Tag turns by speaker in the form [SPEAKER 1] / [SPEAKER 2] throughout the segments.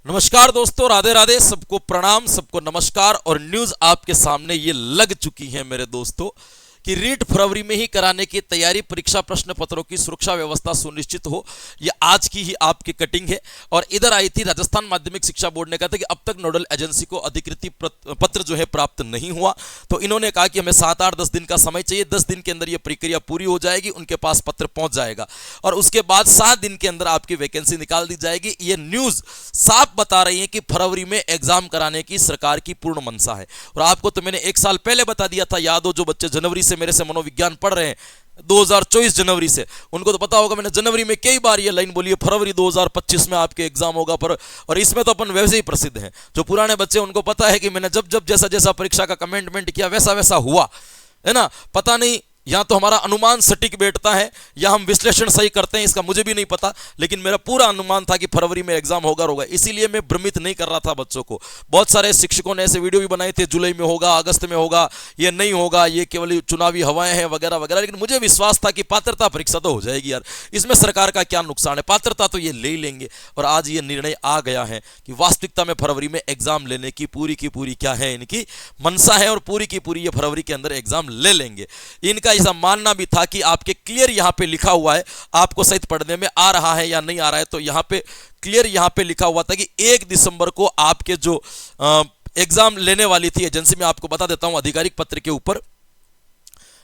[SPEAKER 1] नमस्कार दोस्तों, राधे राधे, सबको प्रणाम, सबको नमस्कार। और न्यूज़ आपके सामने ये लग चुकी है मेरे दोस्तों कि रीट फरवरी में ही कराने की तैयारी, परीक्षा प्रश्न पत्रों की सुरक्षा व्यवस्था सुनिश्चित हो। ये आज की ही आपकी कटिंग है। और इधर आई थी राजस्थान माध्यमिक शिक्षा बोर्ड ने कहा था कि अब तक नोडल एजेंसी को अधिकृत पत्र जो है प्राप्त नहीं हुआ, तो इन्होंने कहा कि हमें 7-8-10 दिन का समय चाहिए। 10 दिन के अंदर ये प्रक्रिया पूरी हो जाएगी, उनके पास पत्र पहुंच जाएगा और उसके बाद 7 दिन के अंदर आपकी वैकेंसी निकाल दी जाएगी। ये न्यूज साफ बता रही है कि फरवरी में एग्जाम कराने की सरकार की पूर्ण मंशा है। और आपको तो मैंने 1 साल पहले बता दिया था, याद हो जो बच्चे जनवरी से मेरे से मनोविज्ञान पढ़ रहे हैं 2024 जनवरी से, उनको तो पता होगा मैंने जनवरी में कई बार ये लाइन बोली है, फरवरी 2025 में आपके एग्जाम होगा। और इसमें तो अपन वैसे ही प्रसिद्ध हैं। जो पुराने बच्चे उनको पता है कि मैंने जब जब जैसा जैसा परीक्षा का कमेंटमेंट किया वैसा वैसा हुआ है ना। पता नहीं या तो हमारा अनुमान सटीक बैठता है या हम विश्लेषण सही करते हैं, इसका मुझे भी नहीं पता, लेकिन मेरा पूरा अनुमान था कि फरवरी में एग्जाम होगा। इसीलिए मैं भ्रमित नहीं कर रहा था बच्चों को। बहुत सारे शिक्षकों ने ऐसे वीडियो भी बनाए थे, जुलाई में होगा, अगस्त में होगा, ये नहीं होगा, ये केवल चुनावी हवाएं हैं वगैरह वगैरह। लेकिन मुझे विश्वास था कि पात्रता परीक्षा तो हो जाएगी यार, इसमें सरकार का क्या नुकसान है, पात्रता तो ये ले ही लेंगे। और आज ये निर्णय आ गया है कि वास्तविकता में फरवरी में एग्जाम लेने की पूरी क्या है, इनकी मनसा है और पूरी की पूरी ये फरवरी के अंदर एग्जाम ले लेंगे। इनका ऐसा मानना भी था कि आपके क्लियर यहां पे लिखा हुआ है, आपको सहित पढ़ने में आ रहा है या नहीं आ रहा है, तो यहां पे क्लियर यहां पे लिखा हुआ था कि 1 दिसंबर को आपके जो एग्जाम लेने वाली थी एजेंसी, में आपको बता देता हूं आधिकारिक पत्र के ऊपर,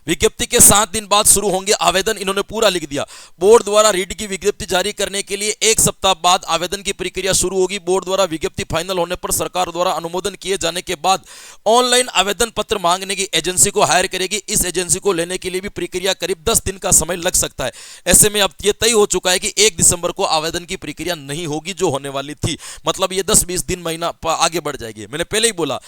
[SPEAKER 1] विज्ञप्ति के 7 दिन बाद शुरू होंगे आवेदन। इन्होंने पूरा लिख दिया। बोर्ड द्वारा रीट की विज्ञप्ति जारी करने के लिए 1 सप्ताह बाद आवेदन की प्रक्रिया शुरू होगी। बोर्ड द्वारा विज्ञप्ति फाइनल होने पर सरकार द्वारा अनुमोदन किए जाने के बाद ऑनलाइन आवेदन पत्र मांगने की एजेंसी को हायर करेगी। इस एजेंसी को लेने के लिए भी प्रक्रिया करीब 10 दिन का समय लग सकता है। ऐसे में अब यह तय हो चुका है कि 1 दिसंबर को आवेदन की प्रक्रिया नहीं होगी जो होने वाली थी, मतलब ये 10-20 दिन महीना आगे बढ़ जाएगी। मैंने पहले ही बोला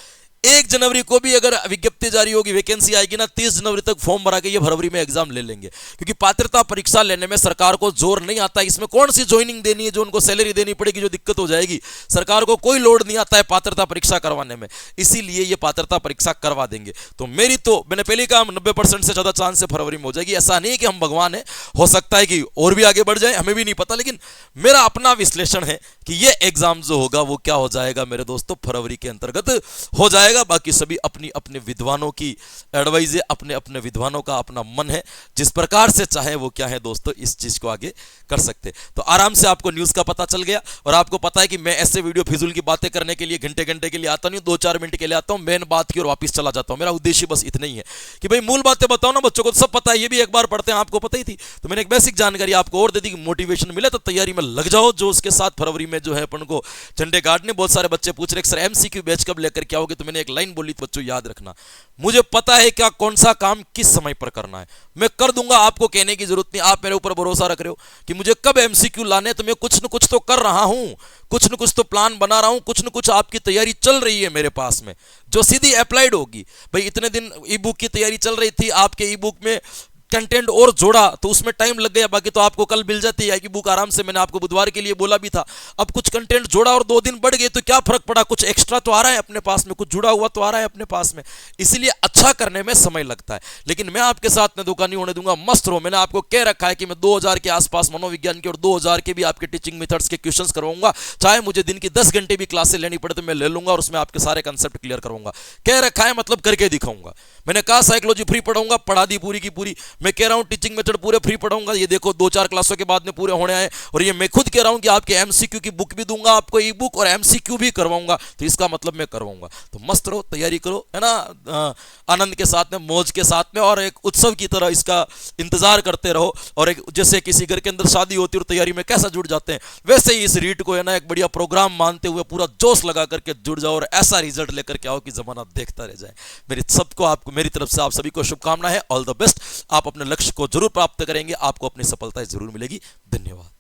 [SPEAKER 1] 1 जनवरी को भी अगर विज्ञप्ति जारी होगी, वैकेंसी आएगी ना, 30 जनवरी तक फॉर्म भरा के ये फरवरी में एग्जाम ले लेंगे। क्योंकि पात्रता परीक्षा लेने में सरकार को जोर नहीं आता। इसमें कौन सी ज्वाइनिंग देनी है जो उनको सैलरी देनी पड़ेगी, जो दिक्कत हो जाएगी। सरकार को कोई लोड नहीं आता है पात्रता परीक्षा करवाने में, इसीलिए ये पात्रता परीक्षा करवा देंगे। तो मेरी तो मैंने पहले कहा 90% से ज्यादा चांस है फरवरी में हो जाएगी। ऐसा नहीं कि हम भगवान है, हो सकता है कि और भी आगे बढ़ जाए, हमें भी नहीं पता, लेकिन मेरा अपना विश्लेषण है कि ये एग्जाम जो होगा वो क्या हो जाएगा मेरे दोस्तों, फरवरी के अंतर्गत हो जाएगा। बाकी सभी अपनी अपने विद्वानों की एडवाइस है, अपने अपने विद्वानों का अपना मन है, जिस प्रकार से चाहे वो क्या है दोस्तों, इस चीज को आगे कर सकते। तो आराम से आपको न्यूज का पता चल गया। और आपको पता है कि मैं ऐसे वीडियो फिजूल की बातें करने के लिए घंटे घंटे के लिए आता नहीं, 2-4 मिनट के लिए आता हूं, मेन बात की और वापस चला जाता हूं। मेरा उद्देश्य बस इतना ही है कि भाई मूल बातें बताओ ना, बच्चों को तो सब पता है, ये भी एक बार पढ़ते हैं, आपको पता ही थी। तो मैंने एक बेसिक जानकारी आपको और दे दी कि मोटिवेशन मिले तो तैयारी में लग जाओ। जो उसके साथ फरवरी में जो है अपन को झंडे गाड़ने। बहुत सारे बच्चे पूछ रहे सर एमसीक्यू बैच कब लेकर क्या होगे, तो मैंने एक लाइन बोली, तो बच्चों याद रखना, मुझे पता है क्या कौन सा काम किस समय पर करना है, मैं कर दूंगा। आपको कहने की जरूरत नहीं, आप मेरे ऊपर भरोसा रख रहे हो कि मुझे कब एमसीक्यू लाने, तो मैं कुछ न कुछ तो कर रहा हूं, कुछ न कुछ तो प्लान बना रहा हूं, कुछ न कुछ आपकी तैयारी चल रही है मेरे पास में, जो सीधी अप्लाइड होगी। भाई इतने दिन ई बुक की तैयारी चल रही थी, आपके ई बुक में कंटेंट और जोड़ा तो उसमें टाइम लग गया, बाकी तो आपको कल मिल जाती है कि बुक आराम से। मैंने आपको बुधवार के लिए बोला भी था। अब कुछ कंटेंट जोड़ा और 2 दिन बढ़ गए तो क्या फर्क पड़ा, कुछ एक्स्ट्रा तो आ रहा है अपने पास में, कुछ जुड़ा हुआ तो आ रहा है अपने पास में। इसीलिए अच्छा करने में समय लगता है, लेकिन मैं आपके साथ में धोखा नहीं होने दूंगा। मस्त रहो। मैंने आपको कह रखा है कि मैं 2000 के आसपास मनोविज्ञान के और 2000 के भी आपके टीचिंग मेथड्स के क्वेश्चंस करवाऊंगा। चाहे मुझे दिन की 10 घंटे भी क्लासेस लेनी पड़े तो मैं ले लूंगा और उसमें आपके सारे कंसेप्ट क्लियर करूंगा। कह रखा है मतलब करके दिखाऊंगा। मैंने कहा साइकोलॉजी फ्री पढ़ाऊंगा, पढ़ा दी पूरी की पूरी। मैं कह रहा हूं टीचिंग मेथड पूरे फ्री पढ़ाऊंगा, ये देखो 2-4 क्लासों के बाद में पूरे होने आए। और ये मैं खुद कह रहा हूं कि आपके एमसीक्यू की बुक भी दूंगा, आपको ई बुक और एमसीक्यू भी करवाऊंगा, तो इसका मतलब मैं करवाऊंगा। तो मस्त रहो, तैयारी करो, है ना, आनंद के साथ में, मौज के साथ में, और एक उत्सव की तरह इसका इंतजार करते रहो। और एक जैसे किसी घर के अंदर शादी होती है और तैयारी में कैसा जुड़ जाते हैं, वैसे ही इस रीट को है ना एक बढ़िया प्रोग्राम मानते हुए पूरा जोश लगा करके जुड़ जाओ और ऐसा रिजल्ट लेकर के आओ कि जमाना देखता रह जाए। मेरी सबको, आपको मेरी तरफ से आप सभी को शुभकामना है। All the best. आप अपने लक्ष्य को जरूर प्राप्त करेंगे, आपको अपनी सफलता जरूर मिलेगी। धन्यवाद।